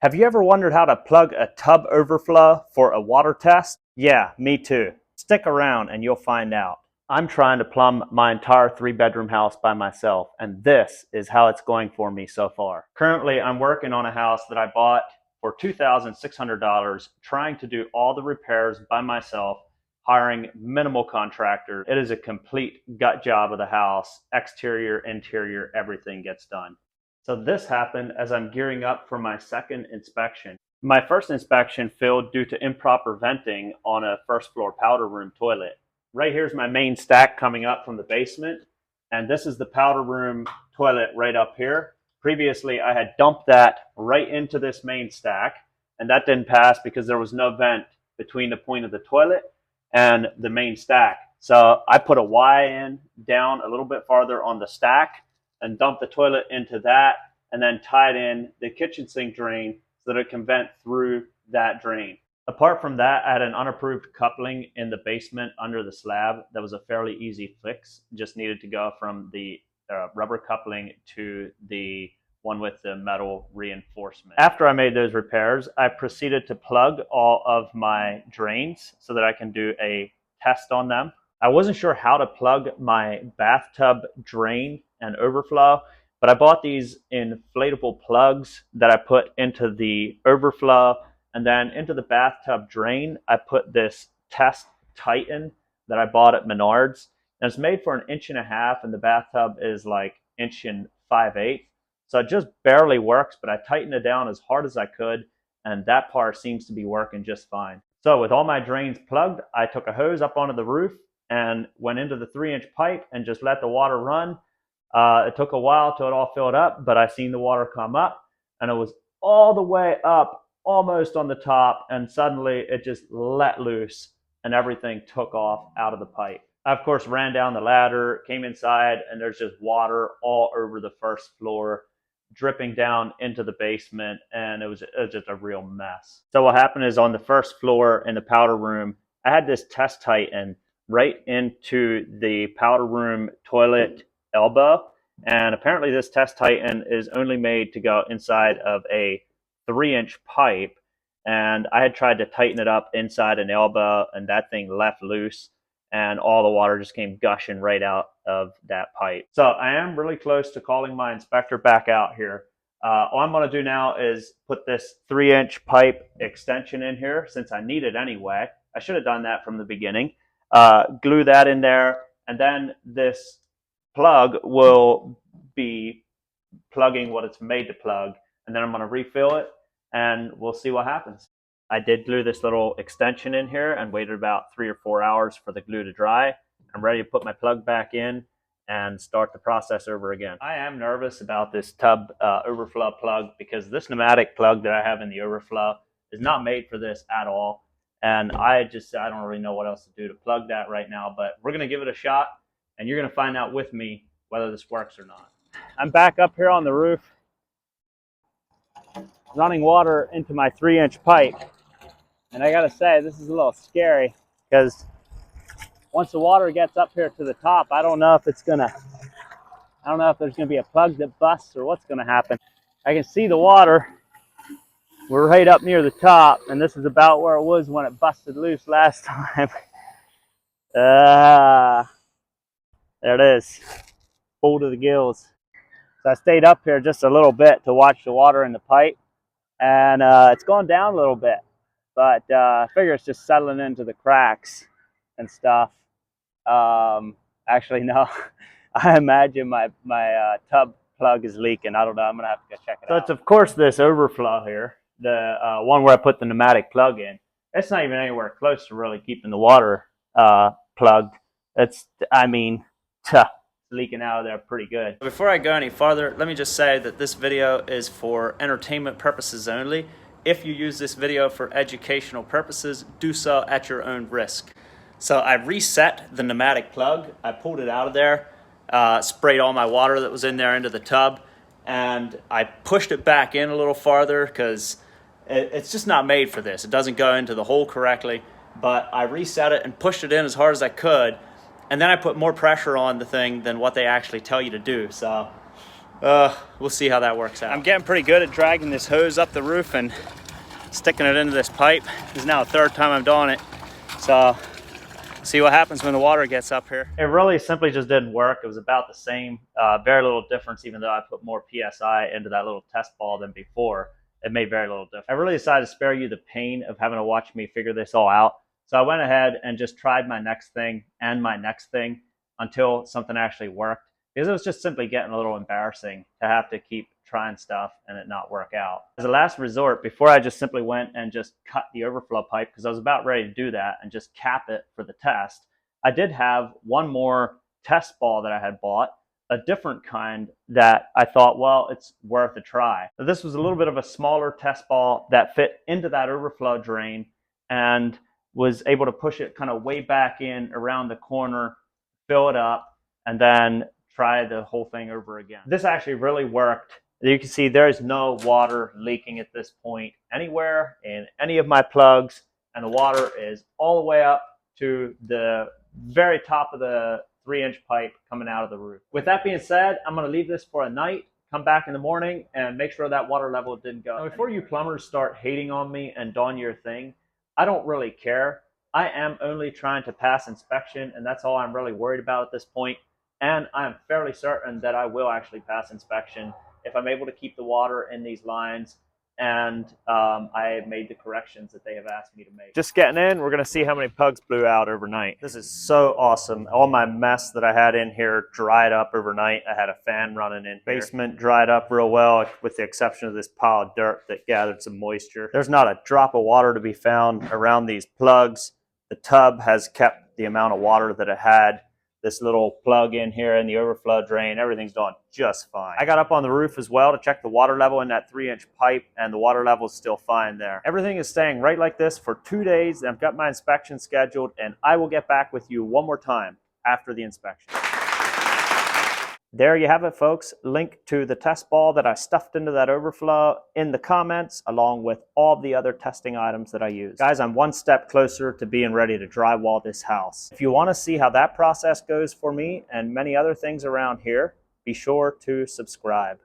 Have you ever wondered how to plug a tub overflow for a water test? Yeah, me too. Stick around and you'll find out. I'm trying to plumb my entire 3-bedroom house by myself, and this is how it's going for me so far. Currently, I'm working on a house that I bought for $2,600, trying to do all the repairs by myself, hiring minimal contractors. It is a complete gut job of the house. Exterior, interior, everything gets done. So this happened as I'm gearing up for my second inspection. My first inspection failed due to improper venting on a first floor powder room toilet. Right here's my main stack coming up from the basement, and this is the powder room toilet right up here. Previously, I had dumped that right into this main stack, and that didn't pass because there was no vent between the point of the toilet and the main stack. So I put a Y in down a little bit farther on the stack and dump the toilet into that, and then tied in the kitchen sink drain so that it can vent through that drain. Apart from that, I had an unapproved coupling in the basement under the slab. That was a fairly easy fix. Just needed to go from the rubber coupling to the one with the metal reinforcement. After I made those repairs, I proceeded to plug all of my drains so that I can do a test on them. I wasn't sure how to plug my bathtub drain and overflow, but I bought these inflatable plugs that I put into the overflow, and then into the bathtub drain, I put this test Titan that I bought at Menards. And it's made for 1.5 inches, and the bathtub is like 1.5 inches. So it just barely works, but I tightened it down as hard as I could, and that part seems to be working just fine. So with all my drains plugged, I took a hose up onto the roof and went into the 3-inch pipe and just let the water run. It took a while till it all filled up, but I seen the water come up, and it was all the way up, almost on the top, and suddenly it just let loose and everything took off out of the pipe. I, of course, ran down the ladder, came inside, and there's just water all over the first floor, dripping down into the basement, and it was just a real mess. So what happened is, on the first floor in the powder room, I had this test Titan right into the powder room toilet elbow, and apparently this test Titan is only made to go inside of a 3-inch pipe, and I had tried to tighten it up inside an elbow, and that thing left loose, and all the water just came gushing right out of that pipe. So I am really close to calling my inspector back out here. All I'm going to do now is put this 3-inch pipe extension in here, since I need it anyway. I should have done that from the beginning. Glue that in there, and then this plug will be plugging what it's made to plug, and then I'm going to refill it, and we'll see what happens. I did glue this little extension in here and waited about 3 or 4 hours for the glue to dry. I'm ready to put my plug back in and start the process over again. I am nervous about this tub overflow plug, because this pneumatic plug that I have in the overflow is not made for this at all, and I don't really know what else to do to plug that right now, but we're going to give it a shot, and you're going to find out with me whether this works or not. I'm back up here on the roof, running water into my 3-inch pipe, and I gotta say, this is a little scary, because once the water gets up here to the top, I don't know if there's gonna be a plug that busts or what's gonna happen. I can see the water. We're right up near the top, and this is about where it was when it busted loose last time. There it is, full to the gills. So I stayed up here just a little bit to watch the water in the pipe, and it's gone down a little bit, but I figure it's just settling into the cracks and stuff. Actually, no, I imagine my tub plug is leaking. I don't know. I'm going to have to go check it out. So it's, of course, this overflow here, the one where I put the pneumatic plug in. It's not even anywhere close to really keeping the water plugged. It's leaking out of there pretty good. Before I go any farther, let me just say that this video is for entertainment purposes only. If you use this video for educational purposes, do so at your own risk. So I reset the pneumatic plug. I pulled it out of there, sprayed all my water that was in there into the tub, and I pushed it back in a little farther because it's just not made for this. It doesn't go into the hole correctly, but I reset it and pushed it in as hard as I could, and then I put more pressure on the thing than what they actually tell you to do. So We'll see how that works out. I'm getting pretty good at dragging this hose up the roof and sticking it into this pipe. This is now the third time I'm doing it. So see what happens when the water gets up here. It really simply just didn't work. It was about the same, very little difference, even though I put more PSI into that little test ball than before. It made very little difference. I really decided to spare you the pain of having to watch me figure this all out. So I went ahead and just tried my next thing and my next thing until something actually worked, because it was just simply getting a little embarrassing to have to keep trying stuff and it not work out. As a last resort, before I just simply went and just cut the overflow pipe, because I was about ready to do that and just cap it for the test, I did have one more test ball that I had bought, a different kind that I thought, well, it's worth a try. So this was a little bit of a smaller test ball that fit into that overflow drain and was able to push it kind of way back in around the corner, fill it up, and then try the whole thing over again. This actually really worked. You can see there is no water leaking at this point anywhere in any of my plugs, and the water is all the way up to the very top of the 3-inch pipe coming out of the roof. With that being said, I'm going to leave this for a night, come back in the morning, and make sure that water level didn't go. Now, before you plumbers start hating on me and doing your thing, I don't really care. I am only trying to pass inspection, and that's all I'm really worried about at this point. And I'm fairly certain that I will actually pass inspection if I'm able to keep the water in these lines and I made the corrections that they have asked me to make. Just getting in, we're gonna see how many pugs blew out overnight. This is so awesome. All my mess that I had in here dried up overnight. I had a fan running in here. Basement dried up real well, with the exception of this pile of dirt that gathered some moisture. There's not a drop of water to be found around these plugs. The tub has kept the amount of water that it had. This little plug in here in the overflow drain, everything's doing just fine. I got up on the roof as well to check the water level in that 3-inch pipe, and the water level is still fine there. Everything is staying right like this for 2 days. I've got my inspection scheduled, and I will get back with you one more time after the inspection. There you have it, folks. Link to the test ball that I stuffed into that overflow in the comments, along with all the other testing items that I use. Guys, I'm one step closer to being ready to drywall this house. If you want to see how that process goes for me and many other things around here, be sure to subscribe.